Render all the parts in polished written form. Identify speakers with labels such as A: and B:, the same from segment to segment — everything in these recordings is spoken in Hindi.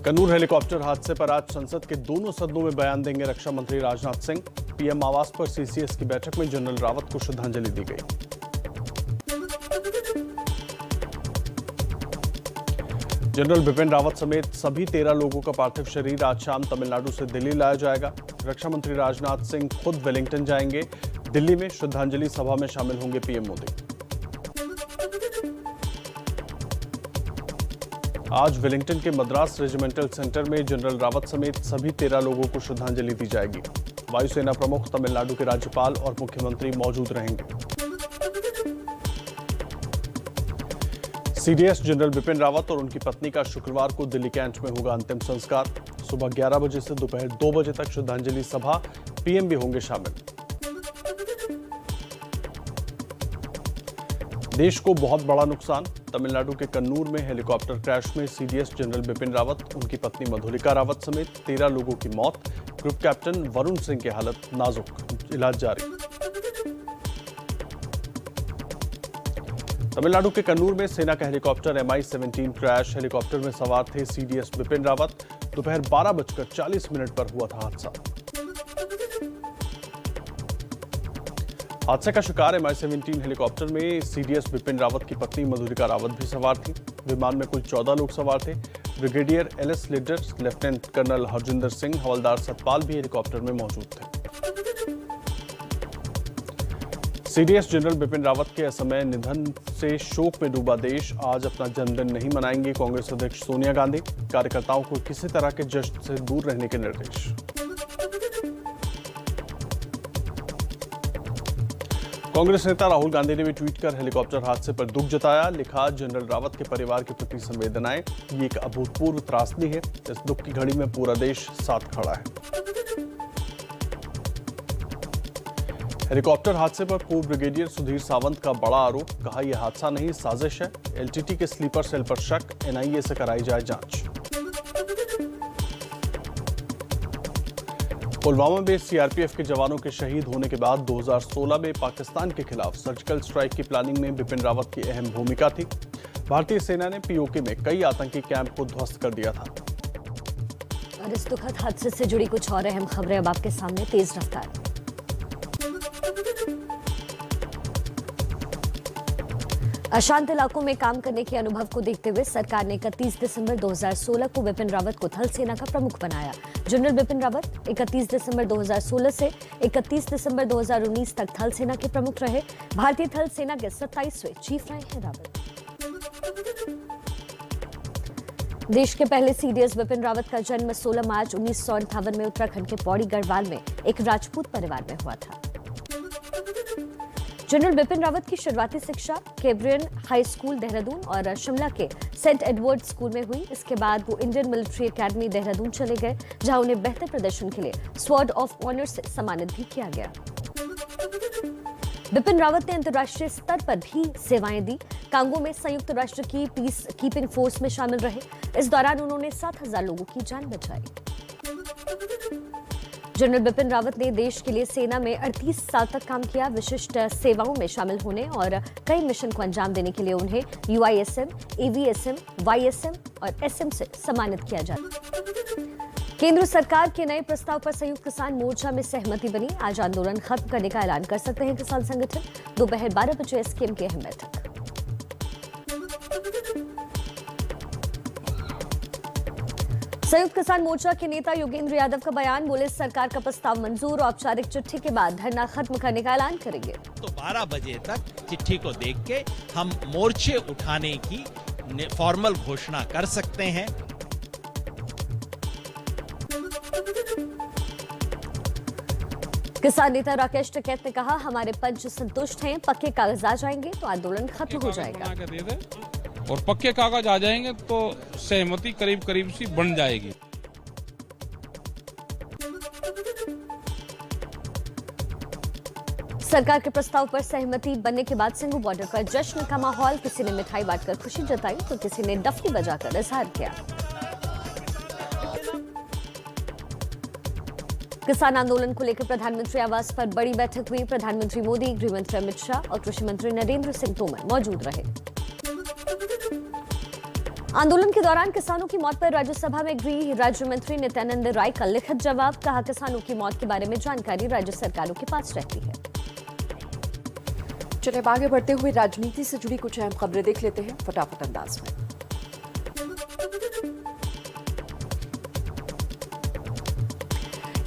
A: कन्नूर हेलीकॉप्टर हादसे पर आज संसद के दोनों सदनों में बयान देंगे रक्षा मंत्री राजनाथ सिंह। पीएम आवास पर सीसीएस की बैठक में जनरल रावत को श्रद्धांजलि दी गई। जनरल बिपिन रावत समेत सभी 13 लोगों का पार्थिव शरीर आज शाम तमिलनाडु से दिल्ली लाया जाएगा। रक्षा मंत्री राजनाथ सिंह खुद वेलिंगटन जाएंगे। दिल्ली में श्रद्धांजलि सभा में शामिल होंगे पीएम मोदी। आज वेलिंगटन के मद्रास रेजिमेंटल सेंटर में जनरल रावत समेत सभी 13 लोगों को श्रद्धांजलि दी जाएगी। वायुसेना प्रमुख, तमिलनाडु के राज्यपाल और मुख्यमंत्री मौजूद रहेंगे। सीडीएस जनरल बिपिन रावत और उनकी पत्नी का शुक्रवार को दिल्ली कैंट में होगा अंतिम संस्कार। सुबह 11 बजे से दोपहर 2 बजे तक श्रद्धांजलि सभा, पीएम भी होंगे शामिल। देश को बहुत बड़ा नुकसान। तमिलनाडु के कन्नूर में हेलीकॉप्टर क्रैश में सीडीएस जनरल बिपिन रावत, उनकी पत्नी मधुलिका रावत समेत 13 लोगों की मौत। ग्रुप कैप्टन वरुण सिंह की हालत नाजुक, इलाज जारी। तमिलनाडु के कन्नूर में सेना का हेलीकॉप्टर MI-17 क्रैश। हेलीकॉप्टर में सवार थे सीडीएस बिपिन रावत। दोपहर 12:40 पर हुआ था हादसा। हादसे का शिकार MI-17 हेलीकॉप्टर में सीडीएस बिपिन रावत की पत्नी मधुलिका रावत भी सवार थी। विमान में कुल 14 लोग सवार थे। Brigadier LS leader, lieutenant colonel Harjinder Singh, havildar Satpal भी हेलीकॉप्टर में मौजूद थे। सीडीएस जनरल बिपिन रावत के असमय निधन से शोक में डूबा देश। आज अपना जन्मदिन नहीं मनाएंगी कांग्रेस अध्यक्ष सोनिया गांधी। कार्यकर्ताओं को किसी तरह के जश्न से दूर रहने के निर्देश। कांग्रेस नेता राहुल गांधी ने भी ट्वीट कर हेलीकॉप्टर हादसे पर दुख जताया। लिखा, जनरल रावत के परिवार के प्रति संवेदनाएं। ये एक अभूतपूर्व त्रासदी है। इस दुख की घड़ी में पूरा देश साथ खड़ा है। हेलीकॉप्टर हादसे पर पूर्व ब्रिगेडियर सुधीर सावंत का बड़ा आरोप। कहा, यह हादसा नहीं, साजिश है। एलटीटी के स्लीपर सेल पर शक, एनआईए से कराई जाए जांच। पुलवामा में सीआरपीएफ के जवानों के शहीद होने के बाद 2016 में पाकिस्तान के खिलाफ सर्जिकल स्ट्राइक की प्लानिंग में बिपिन रावत की अहम भूमिका थी। भारतीय सेना ने पीओके में कई आतंकी कैंप को ध्वस्त कर दिया था।
B: और इस दुखद हादसे से जुड़ी कुछ और अहम खबरें अब आपके सामने तेज रफ्तार। अशांत इलाकों में काम करने के अनुभव को देखते हुए सरकार ने 31 दिसंबर 2016 को बिपिन रावत को थल सेना का प्रमुख बनाया। जनरल बिपिन रावत 31 दिसंबर 2016 से 31 दिसंबर 2019 तक थल सेना के प्रमुख रहे। भारतीय थल सेना के 27वें चीफ रहे हैं रावत। देश के पहले सीडीएस बिपिन रावत का जन्म 16 मार्च 1958 में उत्तराखंड के पौड़ी गढ़वाल में एक राजपूत परिवार में हुआ था। जनरल बिपिन रावत की शुरुआती शिक्षा केब्रियन हाई स्कूल देहरादून और शिमला के सेंट एडवर्ड स्कूल में हुई। इसके बाद वो इंडियन मिलिट्री एकेडमी देहरादून चले गए, जहां उन्हें बेहतर प्रदर्शन के लिए स्वॉर्ड ऑफ ऑनर से सम्मानित भी किया गया। बिपिन रावत ने अंतर्राष्ट्रीय स्तर पर भी सेवाएं दी। कांगो में संयुक्त राष्ट्र की पीस कीपिंग फोर्स में शामिल रहे। इस दौरान उन्होंने 7,000 लोगों की जान बचाई। जनरल बिपिन रावत ने देश के लिए सेना में 38 साल तक काम किया। विशिष्ट सेवाओं में शामिल होने और कई मिशन को अंजाम देने के लिए उन्हें UISM, AVSM, YSM और SM से सम्मानित किया जाता। केंद्र सरकार के नए प्रस्ताव पर संयुक्त किसान मोर्चा में सहमति बनी। आज आंदोलन खत्म करने का ऐलान कर सकते हैं किसान संगठन। दोपहर 12 बजे SKM की अहम बैठक। संयुक्त किसान मोर्चा के नेता योगेंद्र यादव का बयान। बोले, सरकार का प्रस्ताव मंजूर, औपचारिक चिट्ठी के बाद धरना खत्म करने का ऐलान करेंगे।
C: तो 12 बजे तक चिट्ठी को देख के हम मोर्चे उठाने की फॉर्मल घोषणा कर सकते हैं।
B: किसान नेता राकेश टिकैत ने कहा, हमारे पंच संतुष्ट हैं, पक्के कागज आ जाएंगे तो आंदोलन खत्म हो जाएगा।
D: और पक्के कागज आ जाएंगे तो सहमति करीब करीब सी बन जाएगी।
B: सरकार के प्रस्ताव पर सहमति बनने के बाद सिंघू बॉर्डर पर जश्न का माहौल। किसी ने मिठाई बांटकर खुशी जताई तो किसी ने डफली बजाकर इजहार किया। किसान आंदोलन को लेकर प्रधानमंत्री आवास पर बड़ी बैठक हुई। प्रधानमंत्री मोदी, गृह मंत्री अमित शाह और कृषि मंत्री नरेंद्र सिंह तोमर मौजूद रहे। आंदोलन के दौरान किसानों की मौत पर राज्यसभा में गृह राज्य मंत्री नित्यानंद राय का लिखित जवाब। कहा, किसानों की मौत के बारे में जानकारी राज्य सरकारों के पास रहती है।
E: चलिए अब आगे बढ़ते हुए राजनीति से जुड़ी कुछ अहम खबरें देख लेते हैं फटाफट अंदाज में।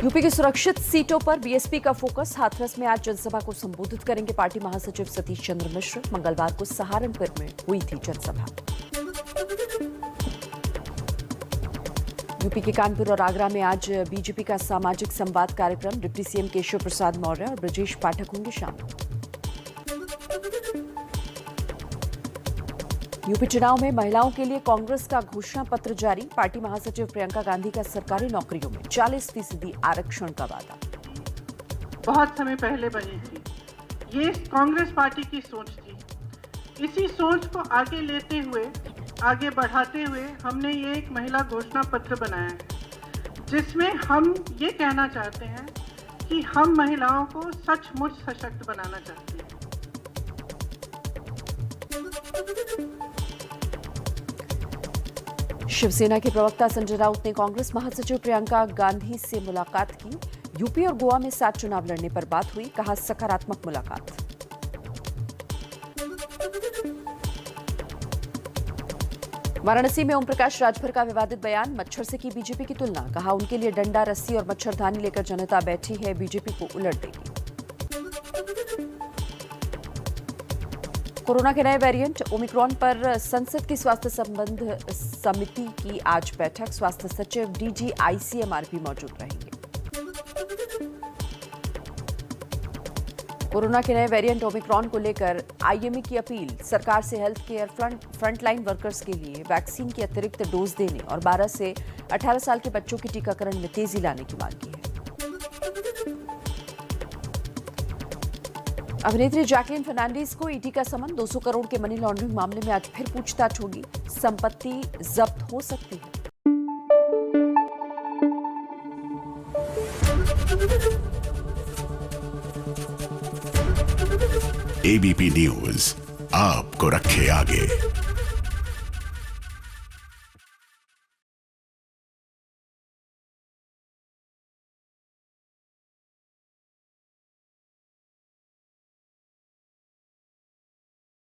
E: यूपी की सुरक्षित सीटों पर बीएसपी का फोकस। हाथरस में आज जनसभा को संबोधित करेंगे पार्टी महासचिव सतीश चंद्र मिश्र। मंगलवार को सहारनपुर में हुई थी जनसभा। यूपी के कानपुर और आगरा में आज बीजेपी का सामाजिक संवाद कार्यक्रम। डिप्टी सीएम केशव प्रसाद मौर्य और ब्रजेश पाठक होंगे शामिल। यूपी चुनाव में महिलाओं के लिए कांग्रेस का घोषणा पत्र जारी। पार्टी महासचिव प्रियंका गांधी का सरकारी नौकरियों में 40% आरक्षण का वादा।
F: बहुत समय पहले बनी थी। ये कांग्रेस पार्टी की सोच थी। इसी सोच को आगे लेते हुए, आगे बढ़ाते हुए हमने ये एक महिला घोषणा पत्र बनाया है, जिसमें हम ये कहना चाहते हैं कि हम महिलाओं को सचमुच सशक्त बनाना चाहते हैं।
E: शिवसेना के प्रवक्ता संजय राउत ने कांग्रेस महासचिव प्रियंका गांधी से मुलाकात की। यूपी और गोवा में 7 चुनाव लड़ने पर बात हुई। कहा, सकारात्मक मुलाकात। वाराणसी में ओम प्रकाश राजभर का विवादित बयान। मच्छर से की बीजेपी की तुलना। कहा, उनके लिए डंडा, रस्सी और मच्छरदानी लेकर जनता बैठी है, बीजेपी को उलट देगी। कोरोना के नए वेरिएंट ओमिक्रॉन पर संसद की स्वास्थ्य संबंध समिति की आज बैठक। स्वास्थ्य सचिव डीजी आईसीएमआर भी मौजूद रहेंगे। कोरोना के नए वेरिएंट ओमिक्रॉन को लेकर आईएमए की अपील। सरकार से हेल्थ केयर फ्रंटलाइन वर्कर्स के लिए वैक्सीन की अतिरिक्त डोज देने और 12 से 18 साल के बच्चों के टीकाकरण में तेजी लाने की मांग की है। अभिनेत्री जैकलीन फर्नांडीज को ईडी का समन। 200 करोड़ के मनी लॉन्ड्रिंग मामले में आज फिर पूछताछ होगी। संपत्ति जब्त हो सकती है।
G: एबीपी न्यूज आपको रखे आगे।